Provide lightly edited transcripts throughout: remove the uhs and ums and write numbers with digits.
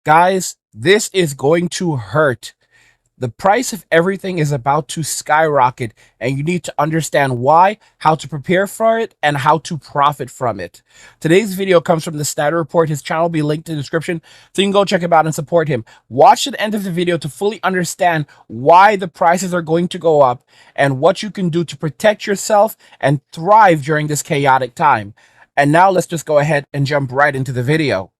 Guys, this is going to hurt. The price of everything is about to skyrocket, and you need to understand why, how to prepare for it, and how to profit from it. Today's video comes from the Snyder Report. His channel will be linked in the description, so you can go check him out and support him. Watch to the end of the video to fully understand why the prices are going to go up and what you can do to protect yourself and thrive during this chaotic time. And now let's just go ahead and jump right into the video.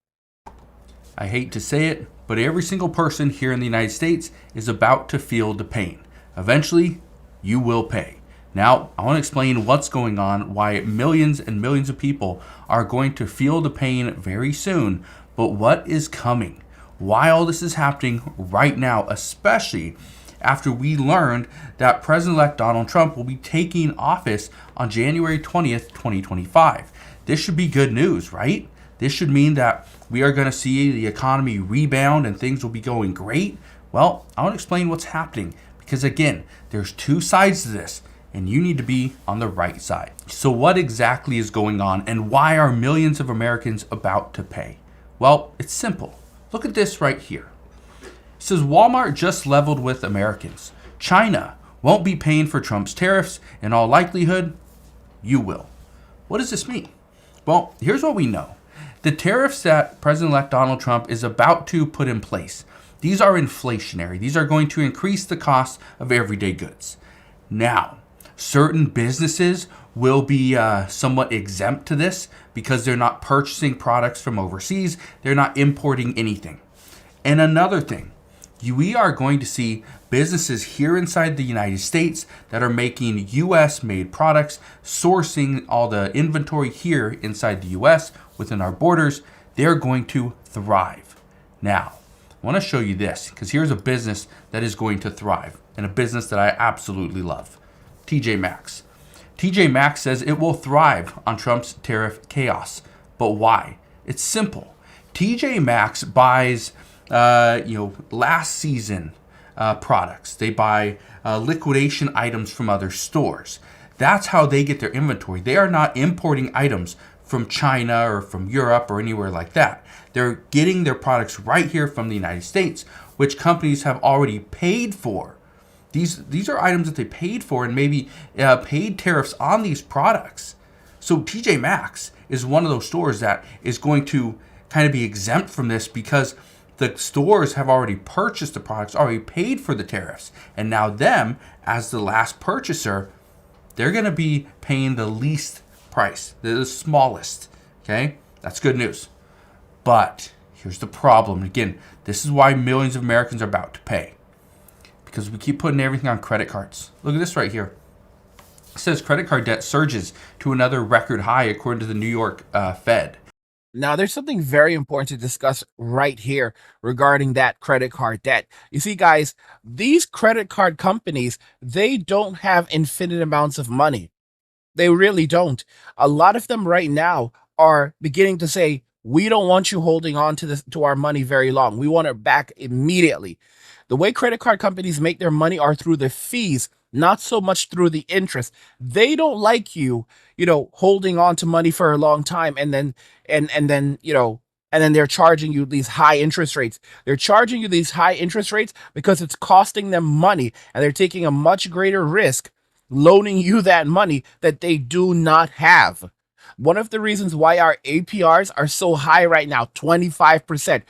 I hate to say it, but every single person here in the United States is about to feel the pain. Eventually, you will pay. Now, I want to explain what's going on, why millions and millions of people are going to feel the pain very soon, but what is coming, why all this is happening right now, especially after we learned that President-elect Donald Trump will be taking office on January 20th, 2025. This should be good news, right? This should mean that we are going to see the economy rebound and things will be going great. Well, I want to explain what's happening because, again, there's two sides to this and you need to be on the right side. So what exactly is going on and why are millions of Americans about to pay? Well, it's simple. Look at this right here. It says Walmart just leveled with Americans. China won't be paying for Trump's tariffs. In all likelihood, you will. What does this mean? Well, here's what we know. The tariffs that President-elect Donald Trump is about to put in place, these are inflationary. These are going to increase the cost of everyday goods. Now, certain businesses will be somewhat exempt to this because they're not purchasing products from overseas. They're not importing anything. And another thing, we are going to see businesses here inside the United States that are making U.S. made products, sourcing all the inventory here inside the U.S. within our borders. They're going to thrive. Now, I want to show you this because here's a business that is going to thrive and a business that I absolutely love. TJ Maxx. TJ Maxx says it will thrive on Trump's tariff chaos. But why? It's simple. TJ Maxx buys last season products. They buy liquidation items from other stores. That's how they get their inventory. They are not importing items from China or from Europe or anywhere like that. They're getting their products right here from the United States, which companies have already paid for. These are items that they paid for and maybe paid tariffs on these products. So TJ Maxx is one of those stores that is going to kind of be exempt from this because the stores have already purchased the products, already paid for the tariffs. And now them, as the last purchaser, they're going to be paying the least price, the smallest. Okay? That's good news. But here's the problem. Again, this is why millions of Americans are about to pay. Because we keep putting everything on credit cards. Look at this right here. It says credit card debt surges to another record high according to the New York Fed. Now, there's something very important to discuss right here regarding that credit card debt. You see, guys, these credit card companies, they don't have infinite amounts of money. They really don't. A lot of them right now are beginning to say, we don't want you holding on to this to our money very long. We want it back immediately. The way credit card companies make their money are through the fees, not so much through the interest. They don't like you, holding on to money for a long time and then they're charging you these high interest rates. They're charging you these high interest rates because it's costing them money and they're taking a much greater risk loaning you that money that they do not have. One of the reasons why our APRs are so high right now, 25%,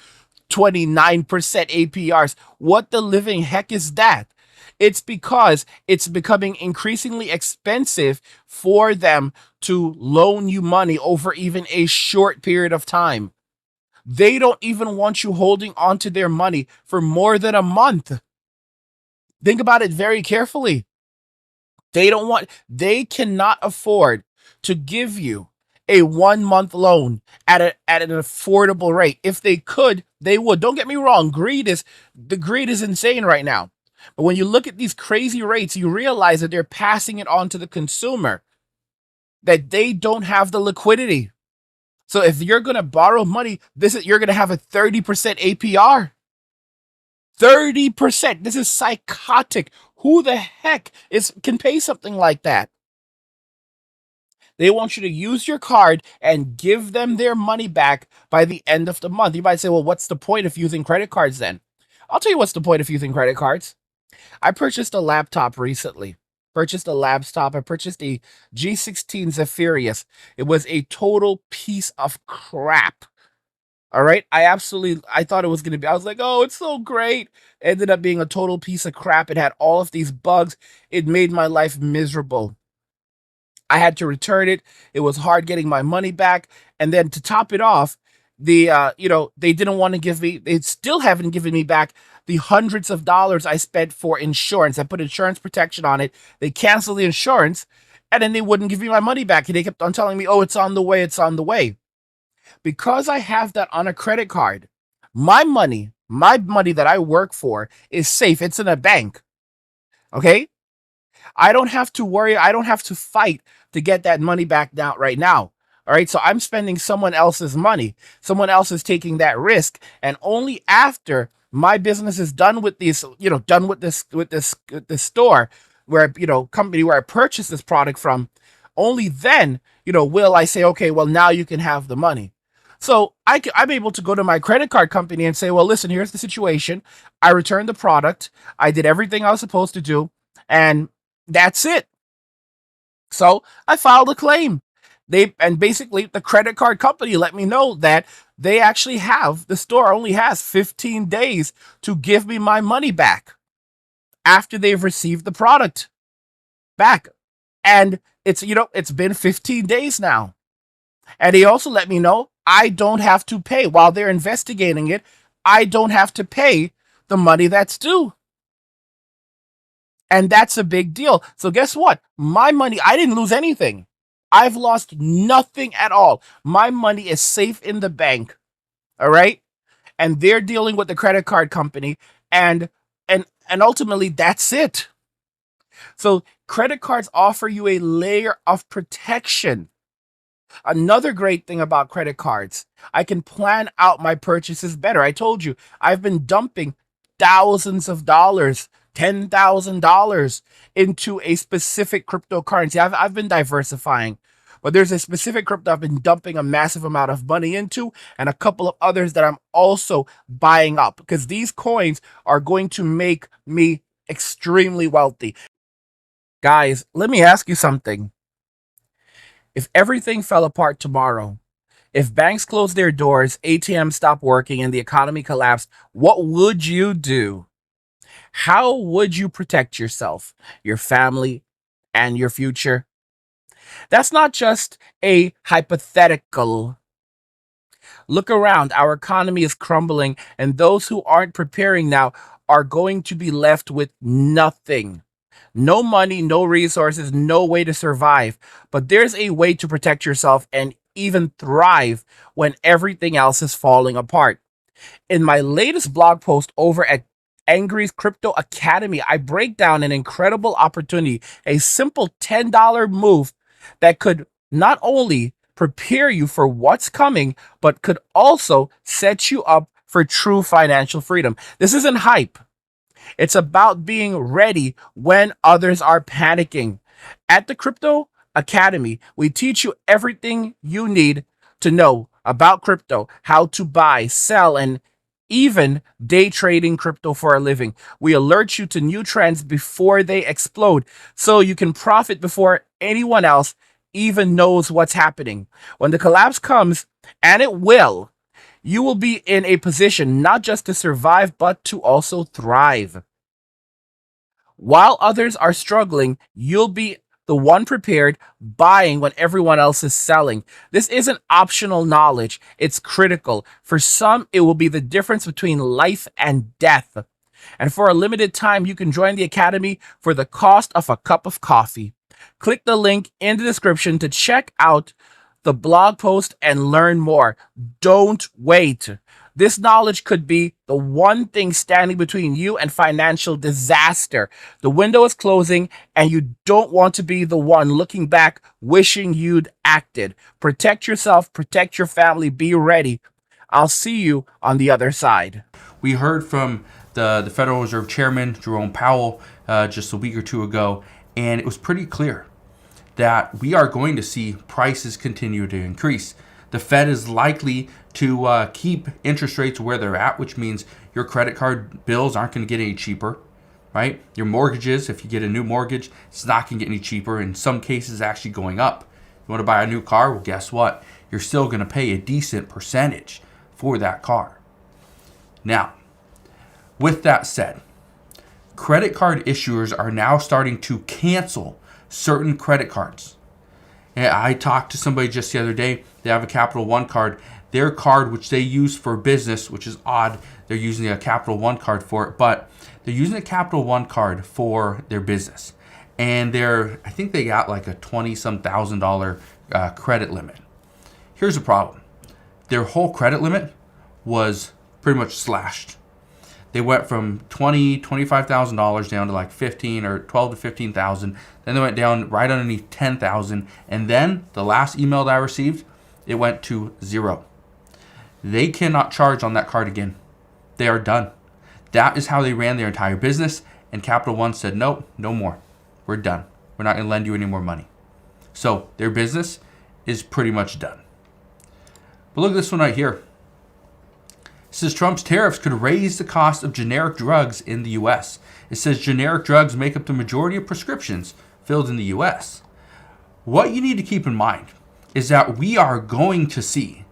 29% APRs. What the living heck is that? It's because it's becoming increasingly expensive for them to loan you money over even a short period of time. They don't even want you holding on to their money for more than a month. Think about it very carefully. They cannot afford to give you a 1 month loan at an affordable rate. If they could, they would. Don't get me wrong. The greed is insane right now. But when you look at these crazy rates, you realize that they're passing it on to the consumer, that they don't have the liquidity. So if you're going to borrow money, you're going to have a 30% APR. 30%. This is psychotic. Who the heck can pay something like that? They want you to use your card and give them their money back by the end of the month. You might say, well, what's the point of using credit cards then? I'll tell you what's the point of using credit cards. I purchased a laptop recently. Purchased a laptop. I purchased a G16 Zephyrus. It was a total piece of crap. All right. I thought it was going to be, I was like, oh, it's so great. Ended up being a total piece of crap. It had all of these bugs. It made my life miserable. I had to return it. It was hard getting my money back. And then to top it off, they didn't want to give me, they still haven't given me back the hundreds of dollars I spent for insurance. I put insurance protection on it. They canceled the insurance and then they wouldn't give me my money back. And they kept on telling me, oh, it's on the way. It's on the way. Because I have that on a credit card, my money that I work for is safe. It's in a bank. Okay. I don't have to worry. I don't have to fight to get that money back now, right now. All right. So I'm spending someone else's money. Someone else is taking that risk. And only after my business is done with these, done with this store where, company where I purchased this product from, only then, will I say, okay, well, now you can have the money. So I'm able to go to my credit card company and say, well, listen, here's the situation. I returned the product. I did everything I was supposed to do. And that's it. So I filed a claim. Basically the credit card company let me know that the store only has 15 days to give me my money back after they've received the product back. And it's been 15 days now. And they also let me know I don't have to pay while they're investigating it. I don't have to pay the money that's due. And that's a big deal. So guess what? My money, I didn't lose anything. I've lost nothing at all. My money is safe in the bank. All right? And they're dealing with the credit card company and ultimately that's it. So credit cards offer you a layer of protection. Another great thing about credit cards, I can plan out my purchases better. I told you, I've been dumping thousands of dollars, $10,000 into a specific cryptocurrency. I've been diversifying, but there's a specific crypto I've been dumping a massive amount of money into, and a couple of others that I'm also buying up because these coins are going to make me extremely wealthy. Guys, let me ask you something. If everything fell apart tomorrow, if banks closed their doors, ATMs stopped working, and the economy collapsed, what would you do? How would you protect yourself, your family, and your future? That's not just a hypothetical. Look around. Our economy is crumbling, and those who aren't preparing now are going to be left with nothing. No money, no resources, no way to survive. But there's a way to protect yourself and even thrive when everything else is falling apart. In my latest blog post over at Angry's Crypto Academy, I break down an incredible opportunity, a simple $10 move that could not only prepare you for what's coming, but could also set you up for true financial freedom. This isn't hype. It's about being ready when others are panicking. At the Crypto Academy, we teach you everything you need to know about crypto, how to buy, sell, and even day trading crypto for a living. We alert you to new trends before they explode so you can profit before anyone else even knows what's happening. When the collapse comes, and it will, you will be in a position not just to survive, but to also thrive. While others are struggling, you'll be the one prepared, buying when everyone else is selling. This isn't optional knowledge, it's critical. For some, it will be the difference between life and death. And for a limited time, you can join the Academy for the cost of a cup of coffee. Click the link in the description to check out the blog post and learn more. Don't wait. This knowledge could be the one thing standing between you and financial disaster. The window is closing, and you don't want to be the one looking back, wishing you'd acted. Protect yourself, protect your family, be ready. I'll see you on the other side. We heard from the Federal Reserve Chairman, Jerome Powell, just a week or two ago, and it was pretty clear that we are going to see prices continue to increase. The Fed is likely to keep interest rates where they're at, which means your credit card bills aren't going to get any cheaper, right? Your mortgages, if you get a new mortgage, it's not going to get any cheaper. In some cases, actually going up. You want to buy a new car? Well, guess what? You're still going to pay a decent percentage for that car. Now, with that said, credit card issuers are now starting to cancel certain credit cards. And I talked to somebody just the other day. They have a Capital One card. Their card, which they use for business, which is odd, they're using a Capital One card for it, but they're using a Capital One card for their business. And I think they got like a $20-some thousand credit limit. Here's the problem. Their whole credit limit was pretty much slashed. They went from $25,000 down to like 15 or 12 to 15,000. Then they went down right underneath 10,000. And then the last email that I received, it went to 0. They cannot charge on that card again. They are done. That is how they ran their entire business. And Capital One said, nope, no more. We're done. We're not going to lend you any more money. So their business is pretty much done. But look at this one right here. It says Trump's tariffs could raise the cost of generic drugs in the U.S. It says generic drugs make up the majority of prescriptions filled in the U.S. What you need to keep in mind is that we are going to see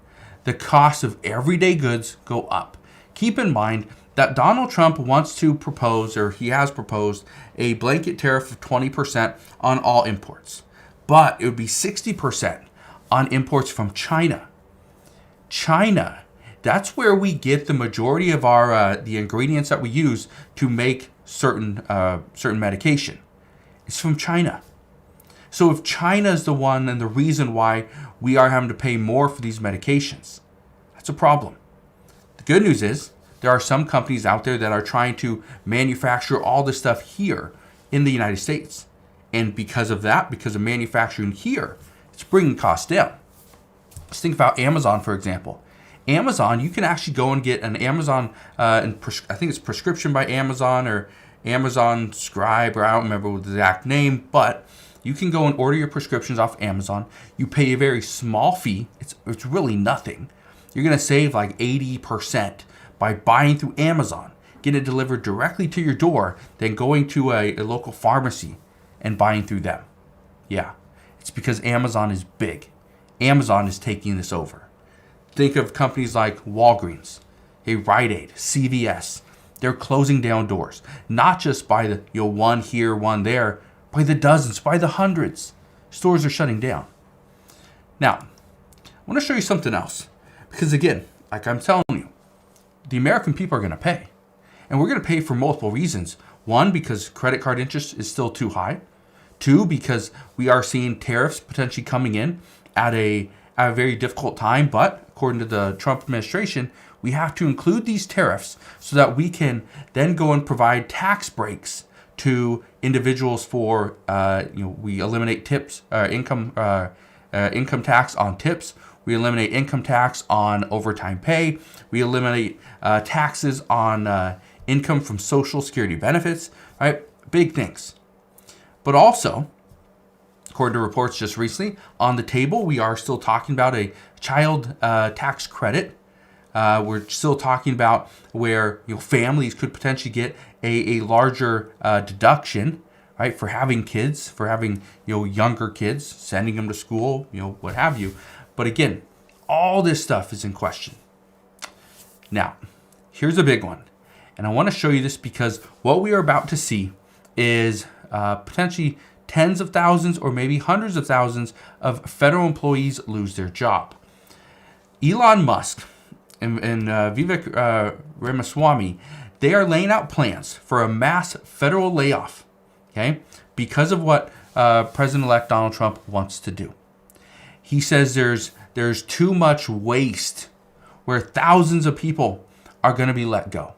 the cost of everyday goods go up. Keep in mind that Donald Trump wants to propose, or he has proposed, a blanket tariff of 20% on all imports. But it would be 60% on imports from China. China, that's where we get the majority of our the ingredients that we use to make certain medication. It's from China. So if China is the one and the reason why we are having to pay more for these medications, that's a problem. The good news is there are some companies out there that are trying to manufacture all this stuff here in the United States. And because of that, because of manufacturing here, it's bringing costs down. Let's think about Amazon, for example. Amazon, you can actually go and get an Amazon, I think it's Prescription by Amazon or Amazon Scribe, or I don't remember the exact name, but you can go and order your prescriptions off Amazon. You pay a very small fee. It's really nothing. You're going to save like 80% by buying through Amazon, getting it delivered directly to your door, than going to a local pharmacy and buying through them. Yeah, it's because Amazon is big. Amazon is taking this over. Think of companies like Walgreens, Rite Aid, CVS. They're closing down doors, not just by the one here, one there, by the dozens, by the hundreds. Stores are shutting down. Now, I want to show you something else, because again, like I'm telling you, the American people are going to pay, and we're going to pay for multiple reasons. One, because credit card interest is still too high. Two, because we are seeing tariffs potentially coming in at a very difficult time, but according to the Trump administration, we have to include these tariffs so that we can then go and provide tax breaks to individuals for, we eliminate tips, income tax on tips. We eliminate income tax on overtime pay. We eliminate taxes on income from Social Security benefits, right? Big things. But also, according to reports just recently, on the table, we are still talking about a child tax credit. We're still talking about where families could potentially get a larger deduction, right, for having kids, for having younger kids, sending them to school, what have you. But again, all this stuff is in question. Now, here's a big one, and I want to show you this because what we are about to see is potentially tens of thousands or maybe hundreds of thousands of federal employees lose their job. Elon Musk and Vivek Ramaswamy, they are laying out plans for a mass federal layoff, okay, because of what President-elect Donald Trump wants to do. He says there's too much waste where thousands of people are going to be let go.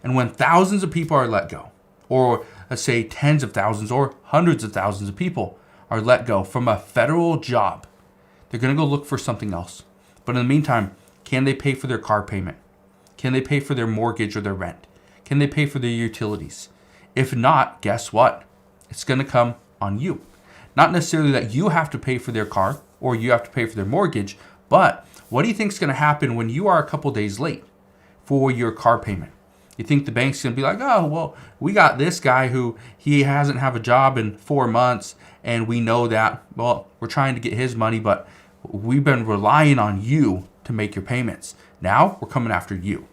And when thousands of people are let go, or let's say tens of thousands or hundreds of thousands of people are let go from a federal job, they're going to go look for something else. But in the meantime, can they pay for their car payment? Can they pay for their mortgage or their rent? Can they pay for their utilities? If not, guess what? It's going to come on you. Not necessarily that you have to pay for their car or you have to pay for their mortgage, but what do you think is going to happen when you are a couple days late for your car payment? You think the bank's going to be like, oh, well, we got this guy who he hasn't have a job in 4 months, and we know that, well, we're trying to get his money, but we've been relying on you to make your payments. Now we're coming after you.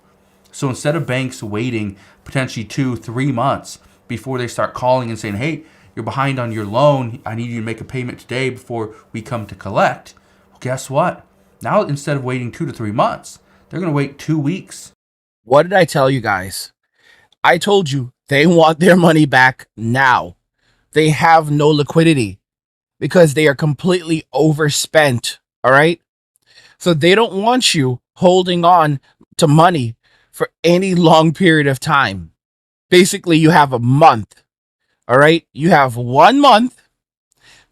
So instead of banks waiting potentially 2-3 months before they start calling and saying, hey, you're behind on your loan, I need you to make a payment today before we come to collect. Well, guess what? Now instead of waiting 2 to 3 months, they're going to wait 2 weeks. What did I tell you guys? I told you they want their money back now. They have no liquidity because they are completely overspent. All right. So they don't want you holding on to money for any long period of time. Basically, you have a month. All right. You have 1 month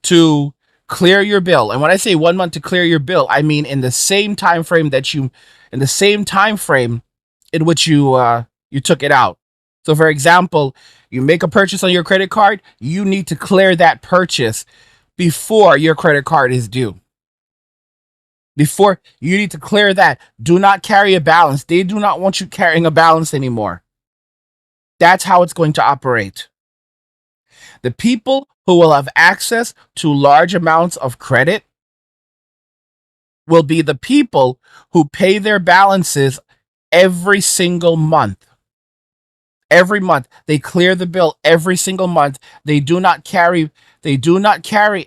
to clear your bill. And when I say 1 month to clear your bill, I mean in the same time frame in which you took it out. So for example, you make a purchase on your credit card, you need to clear that purchase before your credit card is due. Before you need to clear that. Do not carry a balance. They do not want you carrying a balance anymore. That's how it's going to operate. The people who will have access to large amounts of credit will be the people who pay their balances every single month. Every month they clear the bill every single month. They do not carry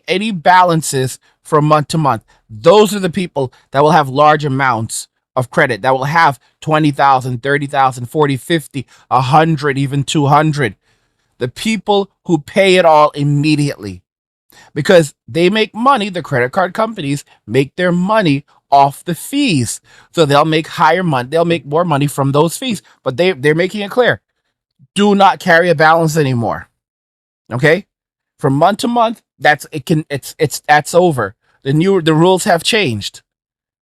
any balances from month to month. Those are the people that will have large amounts of credit, that will have 20,000, 30,000, 40, 50, 100, even 200. The people who pay it all immediately, because they make money. The credit card companies make their money off the fees. So they'll make higher money. They'll make more money from those fees, but they're making it clear. Do not carry a balance anymore. Okay? From month to month, that's over. The rules have changed.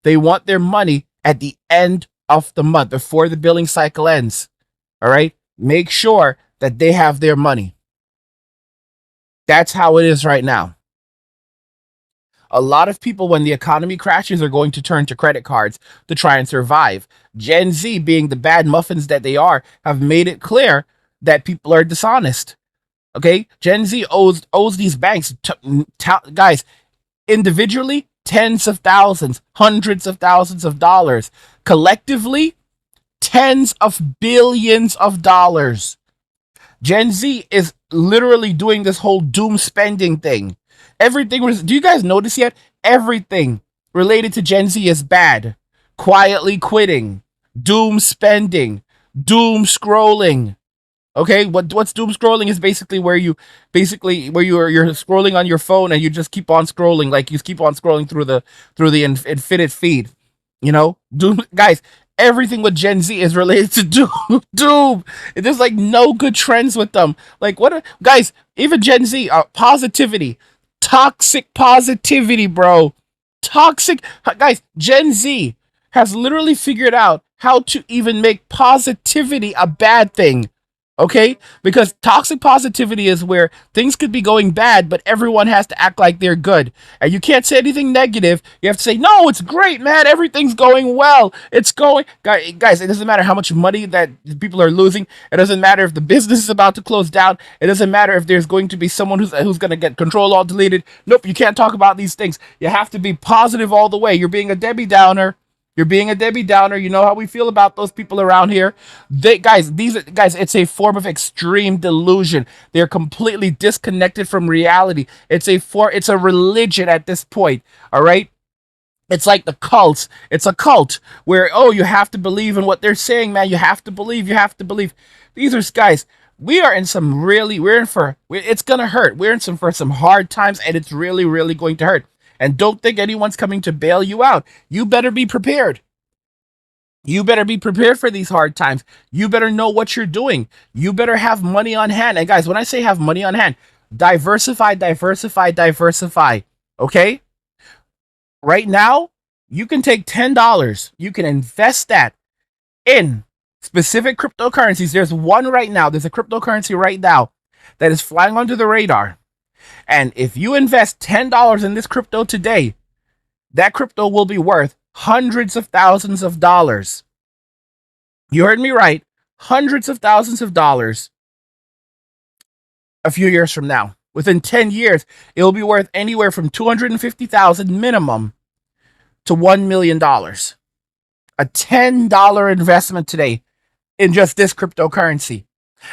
They want their money at the end of the month, before the billing cycle ends. All right? Make sure that they have their money. That's how it is right now. A lot of people, when the economy crashes, are going to turn to credit cards to try and survive. Gen Z, being the bad muffins that they are, have made it clear that people are dishonest. Okay? Gen Z owes these banks, guys, individually, tens of thousands, hundreds of thousands of dollars. Collectively, tens of billions of dollars. Gen Z is literally doing this whole doom spending thing. Do you guys notice yet? Everything related to Gen Z is bad. Quietly quitting, doom spending, doom scrolling. Okay, what's doom scrolling is basically where you're scrolling on your phone and you just keep on scrolling, like you keep on scrolling through the infinite feed. You know, doom, guys. Everything with Gen Z is related to doom. There's like no good trends with them. Like guys? Even Gen Z, positivity, toxic positivity, bro. Toxic guys. Gen Z has literally figured out how to even make positivity a bad thing. Okay? Because toxic positivity is where things could be going bad, but everyone has to act like they're good. And you can't say anything negative. You have to say, no, it's great, man. Everything's going well. It's going... Guys, it doesn't matter how much money that people are losing. It doesn't matter if the business is about to close down. It doesn't matter if there's going to be someone who's going to get control all deleted. Nope, you can't talk about these things. You have to be positive all the way. You're being a Debbie Downer. You know how we feel about those people around here. Guys, it's a form of extreme delusion. They're completely disconnected from reality. It's a religion at this point. All right. It's like the cults. It's a cult where, you have to believe in what they're saying, man. You have to believe. These are guys. We are in some it's going to hurt. We're in for some hard times, and it's really, really going to hurt. And don't think anyone's coming to bail you out. You better be prepared. You better be prepared for these hard times. You better know what you're doing. You better have money on hand. And guys, when I say have money on hand, diversify. Okay? Right now, you can take $10. You can invest that in specific cryptocurrencies. There's one right now. There's a cryptocurrency right now that is flying under the radar. And if you invest $10 in this crypto today, that crypto will be worth hundreds of thousands of dollars. You heard me right. Hundreds of thousands of dollars a few years from now. Within 10 years, it will be worth anywhere from $250,000 minimum to $1 million. A $10 investment today in just this cryptocurrency.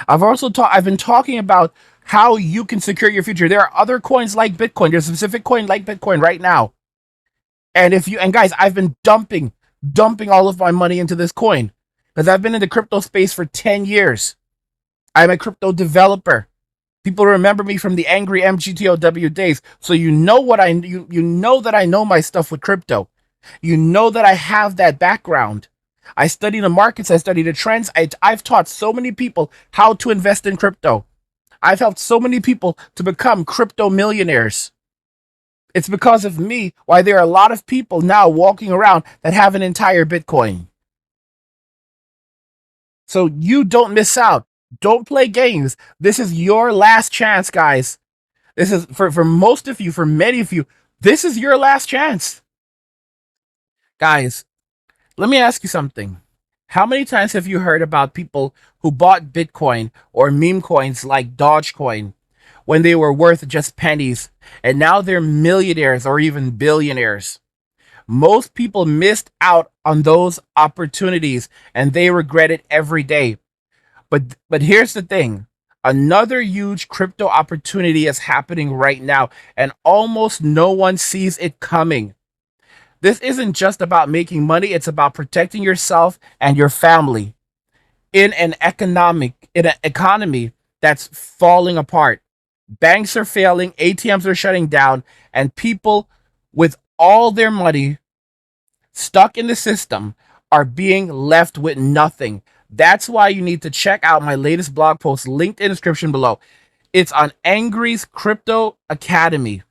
I've been talking about how you can secure your future. There are other coins like Bitcoin. There's a specific coin like Bitcoin right now. And guys, I've been dumping all of my money into this coin because I've been in the crypto space for 10 years. I'm a crypto developer. People remember me from the angry MGTOW days. So you know that I know my stuff with crypto. You know that I have that background. I study the markets, I study the trends. I've taught so many people how to invest in crypto. I've helped so many people to become crypto millionaires. It's because of me why there are a lot of people now walking around that have an entire Bitcoin. So you don't miss out. Don't play games. This is your last chance, guys. This is for most of you, for many of you, this is your last chance. Guys, let me ask you something. How many times have you heard about people who bought Bitcoin or meme coins like Dogecoin when they were worth just pennies and now they're millionaires or even billionaires? Most people missed out on those opportunities and they regret it every day. But here's the thing. Another huge crypto opportunity is happening right now and almost no one sees it coming. This isn't just about making money, it's about protecting yourself and your family in an economy that's falling apart. Banks are failing, ATMs are shutting down, and people with all their money stuck in the system are being left with nothing. That's why you need to check out my latest blog post linked in the description below. It's on Angry's Crypto Academy,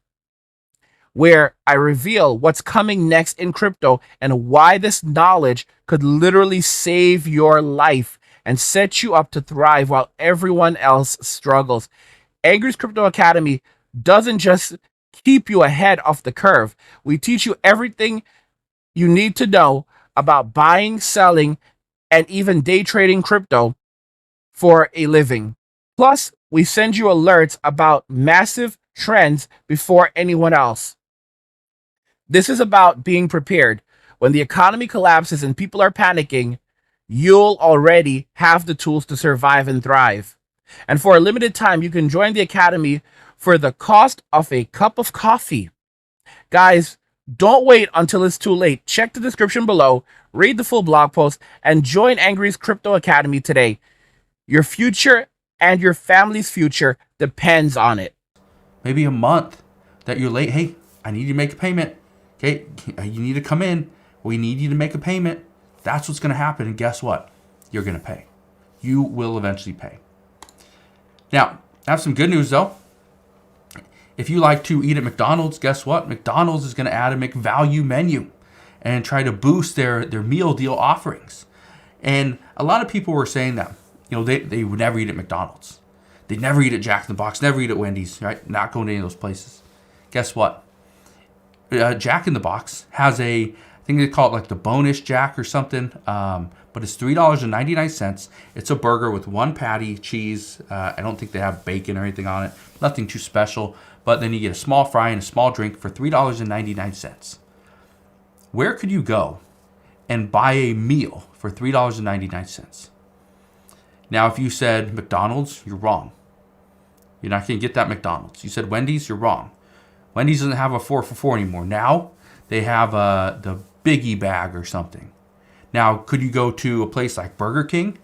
where I reveal what's coming next in crypto and why this knowledge could literally save your life and set you up to thrive while everyone else struggles. Angry's Crypto Academy doesn't just keep you ahead of the curve. We teach you everything you need to know about buying, selling, and even day trading crypto for a living. Plus, we send you alerts about massive trends before anyone else. This is about being prepared. When the economy collapses and people are panicking, you'll already have the tools to survive and thrive. And for a limited time, you can join the Academy for the cost of a cup of coffee. Guys, don't wait until it's too late. Check the description below, read the full blog post, and join Angry's Crypto Academy today. Your future and your family's future depends on it. Maybe a month that you're late. Hey, I need you to make a payment. Okay, you need to come in. We need you to make a payment. That's what's going to happen. And guess what? You're going to pay. You will eventually pay. Now, I have some good news though. If you like to eat at McDonald's, guess what? McDonald's is going to add a McValue menu and try to boost their meal deal offerings. And a lot of people were saying that, they would never eat at McDonald's. They'd never eat at Jack in the Box, never eat at Wendy's, right? Not going to any of those places. Guess what? Jack in the Box has I think they call it like the bonus Jack or something, but it's $3.99. It's a burger with one patty, cheese. I don't think they have bacon or anything on it. Nothing too special. But then you get a small fry and a small drink for $3.99. Where could you go and buy a meal for $3.99? Now, if you said McDonald's, you're wrong. You're not going to get that McDonald's. You said Wendy's, you're wrong. Wendy's doesn't have a 4 for $4 anymore. Now they have the Biggie bag or something. Now, could you go to a place like Burger King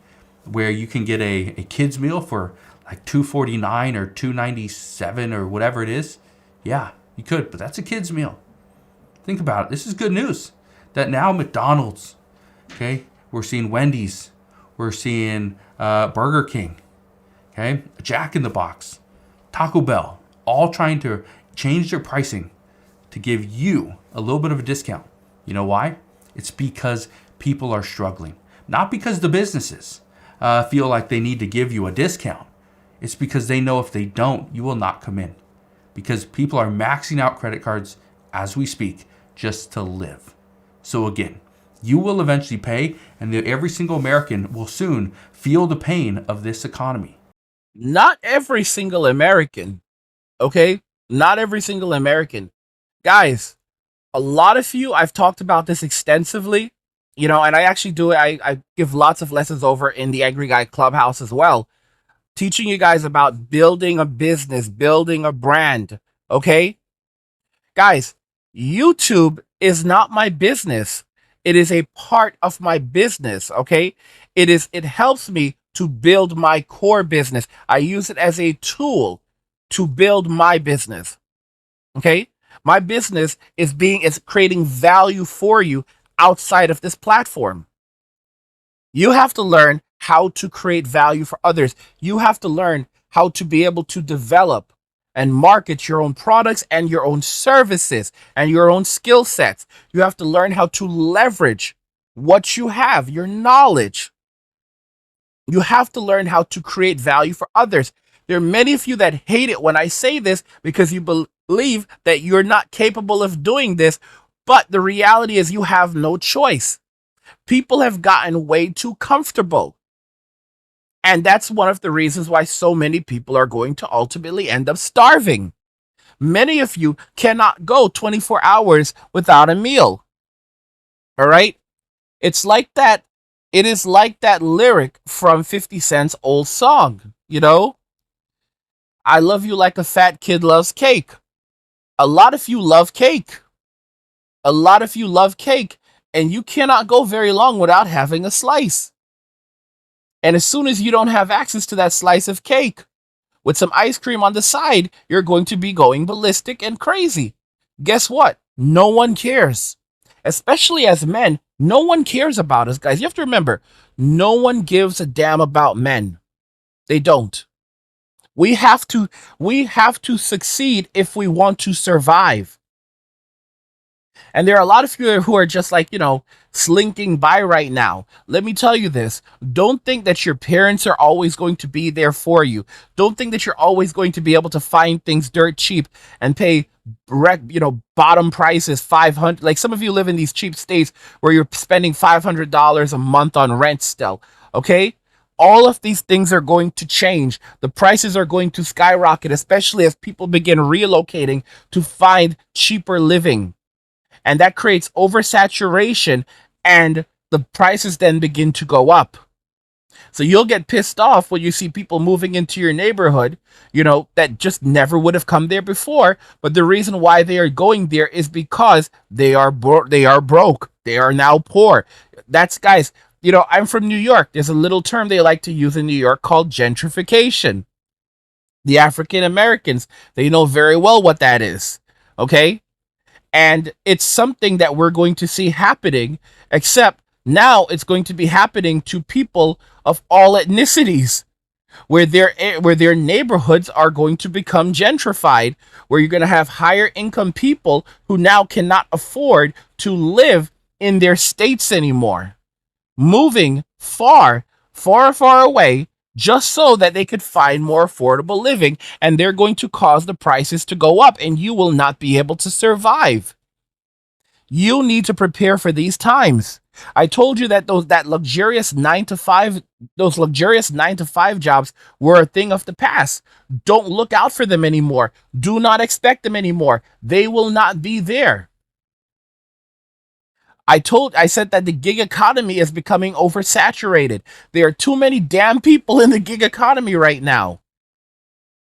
where you can get a kid's meal for like $2.49 or $2.97 or whatever it is? Yeah, you could, but that's a kid's meal. Think about it. This is good news that now McDonald's, okay, we're seeing Wendy's, we're seeing Burger King, okay, Jack in the Box, Taco Bell, all trying to change their pricing to give you a little bit of a discount. You know why? It's because people are struggling. Not because the businesses feel like they need to give you a discount. It's because they know if they don't, you will not come in. because people are maxing out credit cards as we speak just to live. So again, you will eventually pay, and every single American will soon feel the pain of this economy. Not every single American, okay? Not every single American. Guys, a lot of you, I've talked about this extensively, and I actually do it. I give lots of lessons over in the Angry Guy Clubhouse as well, teaching you guys about building a business, building a brand, okay? Guys, YouTube is not my business. It is a part of my business, okay? It helps me to build my core business. I use it as a tool to build my business. Okay? My business is creating value for you outside of this platform. You have to learn how to create value for others. You have to learn how to be able to develop and market your own products and your own services and your own skill sets. You have to learn how to leverage what you have, your knowledge. You have to learn how to create value for others. There are many of you that hate it when I say this because you believe that you're not capable of doing this, but the reality is you have no choice. People have gotten way too comfortable. And that's one of the reasons why so many people are going to ultimately end up starving. Many of you cannot go 24 hours without a meal. All right? It's like that. It is like that lyric from 50 Cent's old song, I love you like a fat kid loves cake. A lot of you love cake. A lot of you love cake, and you cannot go very long without having a slice. And as soon as you don't have access to that slice of cake with some ice cream on the side, you're going to be going ballistic and crazy. Guess what? No one cares. Especially as men, no one cares about us, guys. You have to remember, no one gives a damn about men. They don't. We have to succeed if we want to survive. And there are a lot of you who are just like, slinking by right now. Let me tell you this. Don't think that your parents are always going to be there for you. Don't think that you're always going to be able to find things dirt cheap and pay bottom prices, 500. Like some of you live in these cheap states where you're spending $500 a month on rent still. Okay? All of these things are going to change. The prices are going to skyrocket, especially as people begin relocating to find cheaper living. And that creates oversaturation, and the prices then begin to go up. So you'll get pissed off when you see people moving into your neighborhood, that just never would have come there before. But the reason why they are going there is because they are broke. They are now poor. That's, guys, I'm from New York. There's a little term they like to use in New York called gentrification. The African Americans, they know very well what that is. Okay? And it's something that we're going to see happening, except now it's going to be happening to people of all ethnicities, where their neighborhoods are going to become gentrified, where you're going to have higher income people who now cannot afford to live in their states anymore, moving far, far, far away just so that they could find more affordable living, and they're going to cause the prices to go up, and you will not be able to survive. You need to prepare for these times. I told you that those luxurious 9-to-5 jobs were a thing of the past. Don't look out for them anymore. Do not expect them anymore. They will not be there. I said that the gig economy is becoming oversaturated. There are too many damn people in the gig economy right now.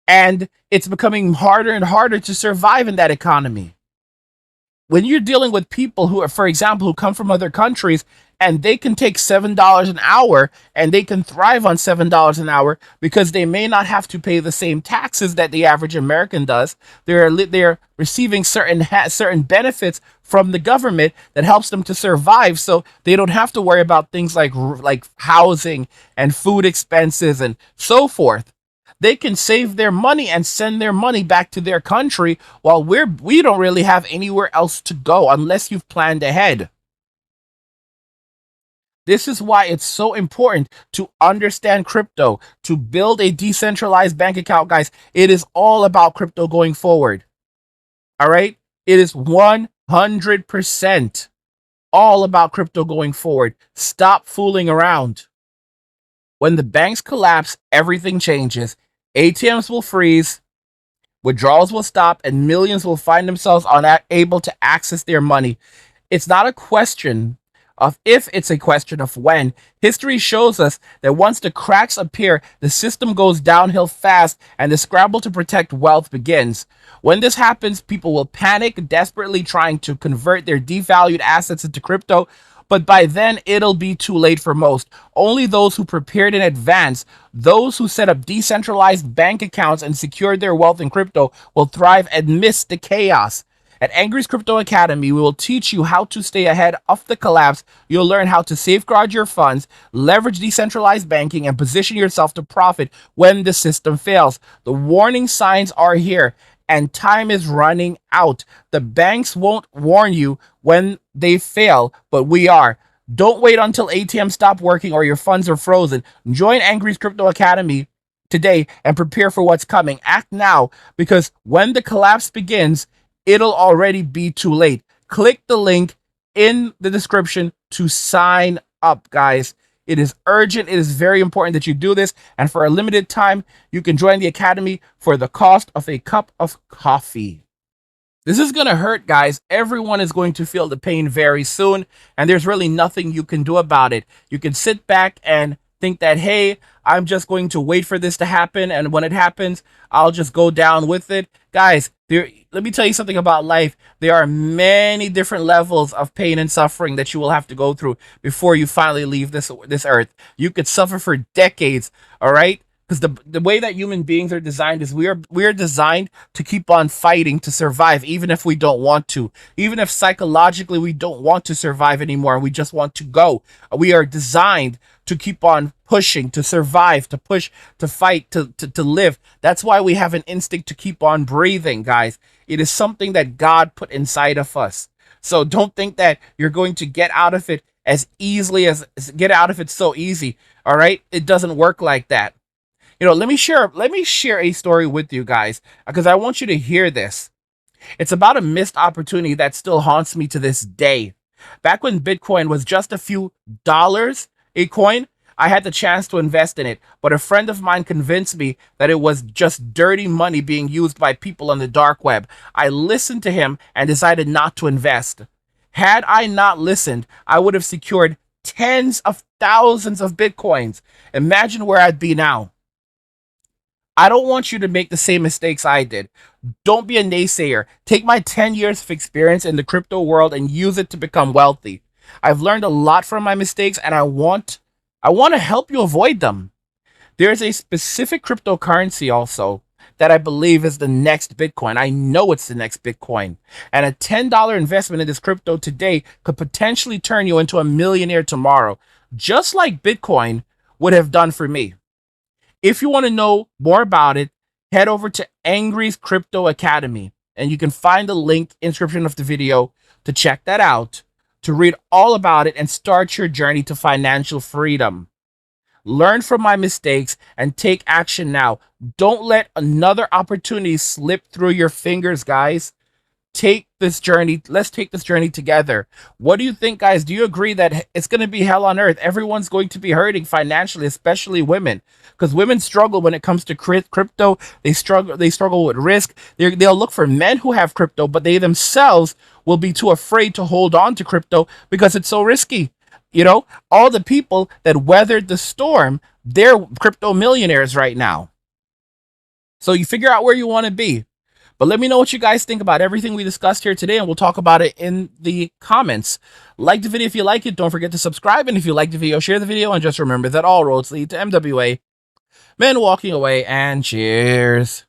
And it's becoming harder and harder to survive in that economy. When you're dealing with people who are, for example, who come from other countries and they can take $7 an hour and they can thrive on $7 an hour because they may not have to pay the same taxes that the average American does. They're receiving certain benefits from the government that helps them to survive, so they don't have to worry about things like housing and food expenses and so forth. They can save their money and send their money back to their country while we don't really have anywhere else to go unless you've planned ahead. This is why it's so important to understand crypto, to build a decentralized bank account, guys. It is all about crypto going forward. All right? It is 100% all about crypto going forward. Stop fooling around. When the banks collapse, everything changes. ATMs will freeze, withdrawals will stop, and millions will find themselves unable to access their money. It's not a question of if, it's a question of when. History shows us that once the cracks appear, the system goes downhill fast and the scramble to protect wealth begins. When this happens, people will panic, desperately trying to convert their devalued assets into crypto. But by then, it'll be too late for most. Only those who prepared in advance, those who set up decentralized bank accounts and secured their wealth in crypto, will thrive amidst the chaos. At Angry's Crypto Academy, we will teach you how to stay ahead of the collapse. You'll learn how to safeguard your funds, leverage decentralized banking, and position yourself to profit when the system fails. The warning signs are here, and time is running out. The banks won't warn you when they fail, but we are. Don't wait until ATMs stop working or your funds are frozen. Join Angry's Crypto Academy today and prepare for what's coming. Act now, because when the collapse begins, it'll already be too late. Click the link in the description to sign up, guys. It is urgent. It is very important that you do this. And for a limited time, you can join the Academy for the cost of a cup of coffee. This is going to hurt, guys. Everyone is going to feel the pain very soon. And there's really nothing you can do about it. You can sit back and think that, hey, I'm just going to wait for this to happen. And when it happens, I'll just go down with it. Guys, let me tell you something about life. There are many different levels of pain and suffering that you will have to go through before you finally leave this earth. You could suffer for decades, all right? Because the way that human beings are designed is we are designed to keep on fighting to survive, even if we don't want to. Even if psychologically we don't want to survive anymore and we just want to go. We are designed to keep on pushing, to survive, to push, to fight, to live. That's why we have an instinct to keep on breathing, guys. It is something that God put inside of us. So don't think that you're going to get out of it as easily as get out of it so easy. All right? It doesn't work like that. You know, let me share a story with you guys, because I want you to hear this. It's about a missed opportunity that still haunts me to this day. Back when Bitcoin was just a few dollars a coin, I had the chance to invest in it, but a friend of mine convinced me that it was just dirty money being used by people on the dark web. I listened to him and decided not to invest. Had I not listened, I would have secured tens of thousands of Bitcoins. Imagine where I'd be now. I don't want you to make the same mistakes I did. Don't be a naysayer. Take my 10 years of experience in the crypto world and use it to become wealthy. I've learned a lot from my mistakes, and I want to help you avoid them. There's a specific cryptocurrency also that I believe is the next Bitcoin. I know it's the next Bitcoin. And a $10 investment in this crypto today could potentially turn you into a millionaire tomorrow, just like Bitcoin would have done for me. If you want to know more about it, head over to Angry's Crypto Academy, and you can find the link in the description of the video to check that out, to read all about it and start your journey to financial freedom. Learn from my mistakes and take action now. Don't let another opportunity slip through your fingers, guys. Take this journey. Let's take this journey together. What do you think, guys? Do you agree that it's going to be hell on earth? Everyone's going to be hurting financially, especially women, because women struggle when it comes to crypto. They struggle with risk. They'll look for men who have crypto, but they themselves will be too afraid to hold on to crypto because it's so risky. You know, all the people that weathered the storm, they're crypto millionaires right now. So you figure out where you want to be. But let me know what you guys think about everything we discussed here today, and we'll talk about it in the comments. Like the video if you like it. Don't forget to subscribe. And if you like the video, share the video. And just remember that all roads lead to MWA. Men walking away, and cheers.